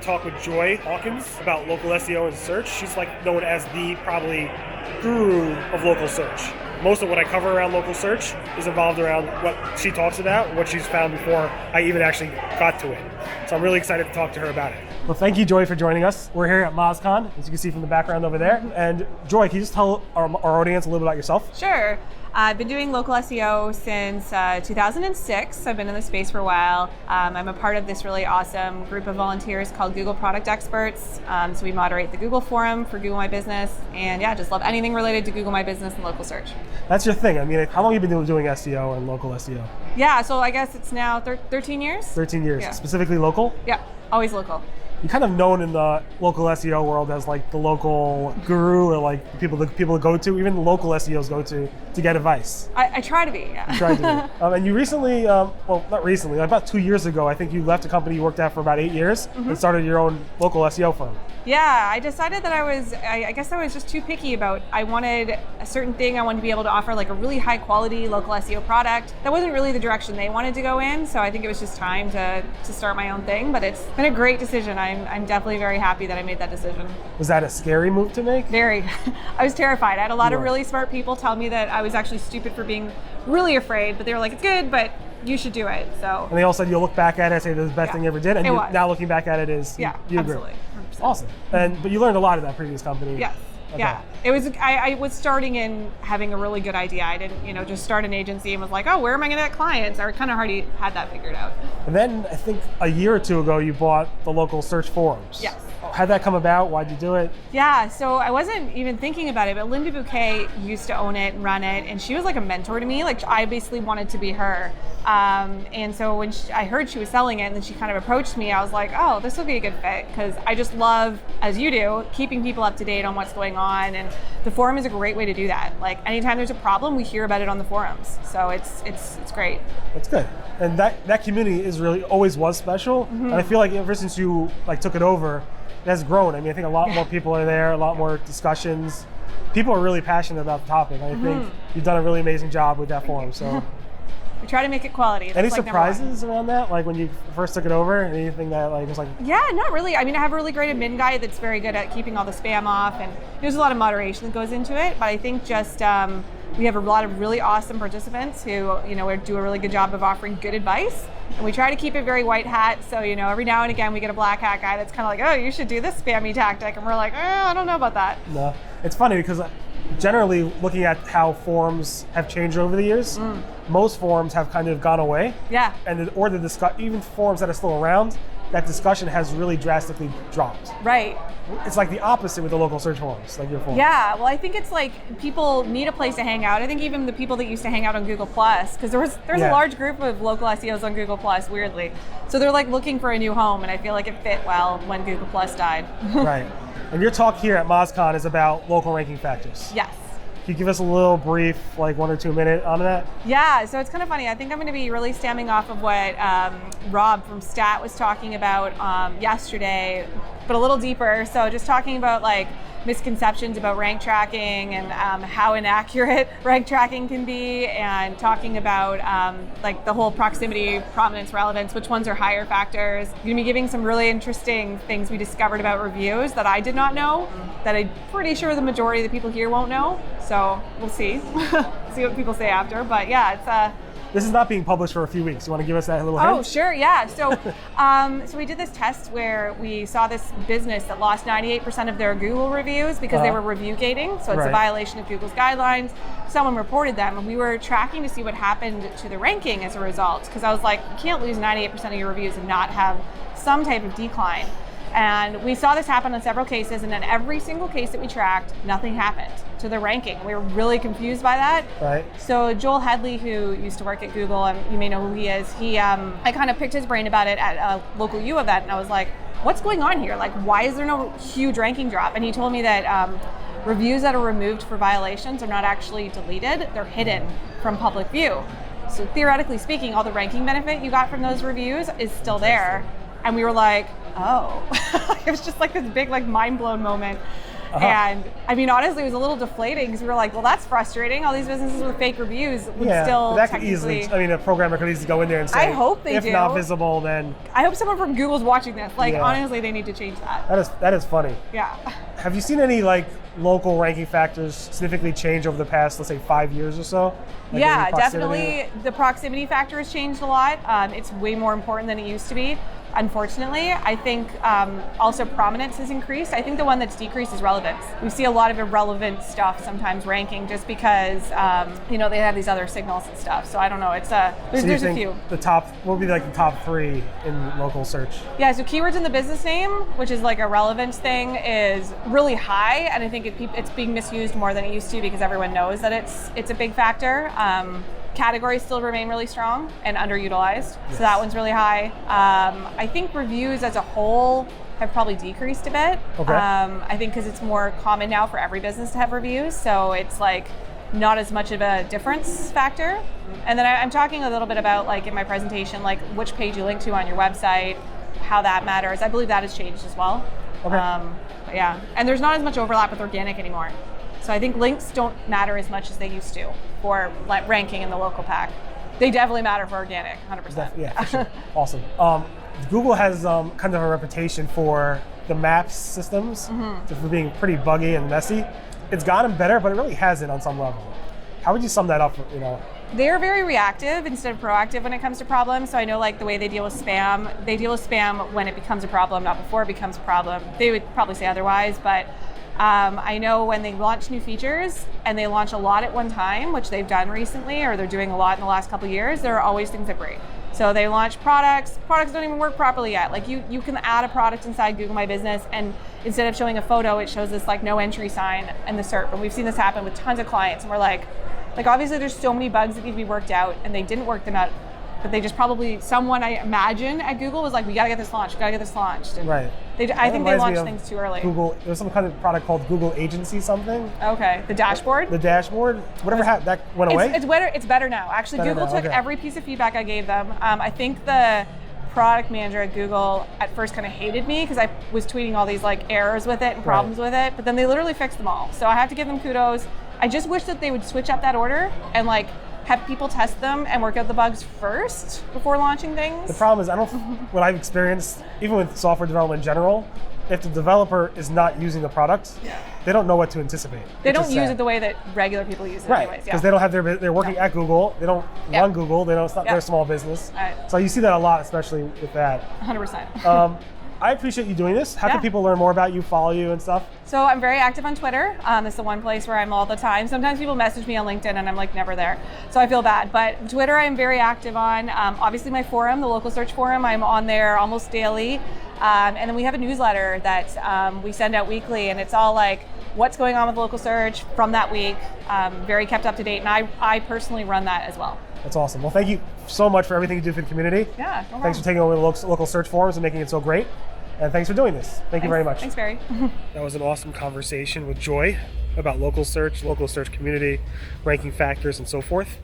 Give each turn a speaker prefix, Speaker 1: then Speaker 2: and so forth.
Speaker 1: talk with Joy Hawkins about local SEO and search. She's like known as the probably guru of local search. Most of what I cover around local search is involved around what she talks about, what she's found before I even actually got to it. So I'm really excited to talk to her about it. Well, thank you, Joy, for joining us. We're here at Mozcon, as you can see from the background over there. And Joy, can you just tell our audience a little bit about yourself?
Speaker 2: Sure. I've been doing local SEO since 2006. I've been in the space for a while. I'm a part of this really awesome group of volunteers called Google Product Experts. So we moderate the Google Forum for Google My Business. And yeah, just love anything related to Google My Business and local search.
Speaker 1: That's your thing. I mean, how long have you been doing SEO and local SEO?
Speaker 2: Yeah, so I guess it's now 13 years. 13
Speaker 1: years.
Speaker 2: Yeah.
Speaker 1: Specifically local?
Speaker 2: Yeah, always local.
Speaker 1: You're kind of known in the local SEO world as like the local guru, or like the people to go to, even the local SEOs go to get advice.
Speaker 2: I try to be, yeah.
Speaker 1: You try to be. And you recently, well, not recently, about 2 years ago, I think you left a company you worked at for about 8 years and started your own local SEO firm.
Speaker 2: Yeah, I decided that I guess I was just too picky about, I wanted a certain thing. I wanted to be able to offer like a really high quality local SEO product. That wasn't really the direction they wanted to go in, so I think it was just time to start my own thing, but it's been a great decision. I'm definitely very happy that I made that decision.
Speaker 1: Was that a scary move to make?
Speaker 2: Very. I was terrified. I had a lot of really smart people tell me that I was actually stupid for being really afraid, but they were like, it's good, but you should do it. So.
Speaker 1: And they all said you'll look back at it and say this is the best thing you ever did, and now looking back at it is, you agree.
Speaker 2: Absolutely. 100%.
Speaker 1: Awesome. But you learned a lot at that previous company.
Speaker 2: Yes. Okay. Yeah, it was. I was starting in having a really good idea. I didn't, just start an agency and was like, oh, where am I going to get clients? I kind of already had that figured out.
Speaker 1: And then I think a year or two ago, you bought the local search forums.
Speaker 2: Yes.
Speaker 1: How'd that come about? Why'd you do it?
Speaker 2: Yeah, so I wasn't even thinking about it, but Linda Buquet used to own it and run it, and she was like a mentor to me. Like I basically wanted to be her. And so when I heard she was selling it and then she kind of approached me, I was like, oh, this will be a good fit, because I just love, as you do, keeping people up to date on what's going on, and the forum is a great way to do that. Like anytime there's a problem, we hear about it on the forums. So it's great.
Speaker 1: That's good. And that community is really always was special. And I feel like ever since you took it over, it has grown. I mean, I think a lot more people are there, a lot more discussions. People are really passionate about the topic. I think you've done a really amazing job with that forum. So
Speaker 2: we try to make it quality.
Speaker 1: Any surprises around that? Like when you first took it over, anything that was like?
Speaker 2: Yeah, not really. I mean, I have a really great admin guy that's very good at keeping all the spam off, and there's a lot of moderation that goes into it. But I think just we have a lot of really awesome participants who do a really good job of offering good advice. And we try to keep it very white hat. So, every now and again we get a black hat guy that's kind of like, oh, you should do this spammy tactic. And we're like, I don't know about that. No,
Speaker 1: it's funny because generally looking at how forums have changed over the years, most forums have kind of gone away.
Speaker 2: Yeah.
Speaker 1: And even forums that are still around, that discussion has really drastically dropped.
Speaker 2: Right.
Speaker 1: It's like the opposite with the local search forums, like your forum.
Speaker 2: Yeah, well, I think it's like people need a place to hang out. I think even the people that used to hang out on Google+, because there's a large group of local SEOs on Google+, weirdly. So they're like looking for a new home, and I feel like it fit well when Google+ died.
Speaker 1: Right. And your talk here at Mozcon is about local ranking factors.
Speaker 2: Yes.
Speaker 1: Can you give us a little brief, like 1 or 2 minute on that?
Speaker 2: Yeah, so it's kind of funny. I think I'm going to be really stemming off of what Rob from Stat was talking about yesterday, but a little deeper. So just talking about like misconceptions about rank tracking and how inaccurate rank tracking can be, and talking about like the whole proximity, prominence, relevance, which ones are higher factors. I'm going to be giving some really interesting things we discovered about reviews that I did not know, that I'm pretty sure the majority of the people here won't know. So we'll see. See what people say after. But yeah, it's
Speaker 1: This is not being published for a few weeks. You want to give us that little hint?
Speaker 2: Oh, sure, yeah. So so we did this test where we saw this business that lost 98% of their Google reviews because they were review gating. So it's a violation of Google's guidelines. Someone reported them, and we were tracking to see what happened to the ranking as a result. Because I was like, you can't lose 98% of your reviews and not have some type of decline. And we saw this happen in several cases, and in every single case that we tracked, nothing happened to the ranking. We were really confused by that.
Speaker 1: Right.
Speaker 2: So Joel Headley, who used to work at Google, and you may know who he is, I kind of picked his brain about it at a local U event, and I was like, what's going on here? Like, why is there no huge ranking drop? And he told me that reviews that are removed for violations are not actually deleted, they're hidden from public view. So theoretically speaking, all the ranking benefit you got from those reviews is still there. And we were like, oh. It was just like this big like mind blown moment. And I mean, honestly, it was a little deflating because we were like, well, that's frustrating. All these businesses with fake reviews would still
Speaker 1: that could
Speaker 2: technically...
Speaker 1: easily, I mean, a programmer could easily go in there and say,
Speaker 2: I hope they
Speaker 1: if
Speaker 2: do.
Speaker 1: not visible, then...
Speaker 2: I hope someone from Google's watching this. Like, honestly, they need to change that.
Speaker 1: That is funny.
Speaker 2: Yeah.
Speaker 1: Have you seen any like local ranking factors significantly change over the past, let's say, 5 years or so? Like
Speaker 2: Yeah, definitely. The proximity factor has changed a lot. It's way more important than it used to be. Unfortunately, I think also prominence has increased. I think the one that's decreased is relevance. We see a lot of irrelevant stuff sometimes ranking just because they have these other signals and stuff. So I don't know. It's there's a few.
Speaker 1: The top, what would be like the top 3 in local search?
Speaker 2: Yeah, so keywords in the business name, which is like a relevance thing, is really high, and I think it's being misused more than it used to because everyone knows that it's a big factor. Categories still remain really strong and underutilized, so that one's really high. I think reviews as a whole have probably decreased a bit.
Speaker 1: Okay.
Speaker 2: I think because it's more common now for every business to have reviews, so it's like not as much of a difference factor. And then I'm talking a little bit about, like in my presentation, like which page you link to on your website, how that matters. I believe that has changed as well.
Speaker 1: Okay.
Speaker 2: But yeah, and there's not as much overlap with organic anymore. So I think links don't matter as much as they used to for like ranking in the local pack. They definitely matter for organic, 100%.
Speaker 1: Yeah, for sure. Awesome. Google has kind of a reputation for the maps systems for being pretty buggy and messy. It's gotten better, but it really hasn't on some level. How would you sum that up?
Speaker 2: They're very reactive instead of proactive when it comes to problems. So I know like the way they deal with spam, they deal with spam when it becomes a problem, not before it becomes a problem. They would probably say otherwise, but I know when they launch new features and they launch a lot at one time, which they've done recently, or they're doing a lot in the last couple of years, there are always things that break. So they launch products don't even work properly yet. Like you can add a product inside Google My Business, and instead of showing a photo, it shows this like no entry sign in the SERP. And we've seen this happen with tons of clients, and we're like obviously there's so many bugs that need to be worked out, and they didn't work them out. But they just probably, someone I imagine at Google was like, we gotta get this launched, And
Speaker 1: right.
Speaker 2: I think they launched things too early.
Speaker 1: Google, there's some kind of product called Google Agency something.
Speaker 2: Okay, the dashboard?
Speaker 1: The dashboard, whatever that went away?
Speaker 2: It's better now. Actually, Google took every piece of feedback I gave them. I think the product manager at Google at first kind of hated me because I was tweeting all these like errors with it and problems with it, but then they literally fixed them all. So I have to give them kudos. I just wish that they would switch up that order and like have people test them and work out the bugs first before launching things.
Speaker 1: The problem is, what I've experienced, even with software development in general, if the developer is not using the product, they don't know what to anticipate.
Speaker 2: They don't use it the way that regular people use it anyways.
Speaker 1: Because they don't have they're working at Google, they don't run Google, it's not their small business.
Speaker 2: Right.
Speaker 1: So you see that a lot, especially with that.
Speaker 2: 100%.
Speaker 1: I appreciate you doing this. How can people learn more about you, follow you and stuff?
Speaker 2: So I'm very active on Twitter. It's the one place where I'm all the time. Sometimes people message me on LinkedIn and I'm like never there. So I feel bad. But Twitter I'm very active on. Obviously my forum, the local search forum, I'm on there almost daily. And then we have a newsletter that we send out weekly, and it's all like what's going on with local search from that week. Very kept up to date, and I personally run that as well.
Speaker 1: That's awesome. Well, thank you so much for everything you do for the community.
Speaker 2: Yeah, no problem.
Speaker 1: Thanks for taking over the local search forums and making it so great. And thanks for doing this. Thank you very much.
Speaker 2: Thanks, Barry.
Speaker 1: That was an awesome conversation with Joy about local search community, ranking factors, and so forth.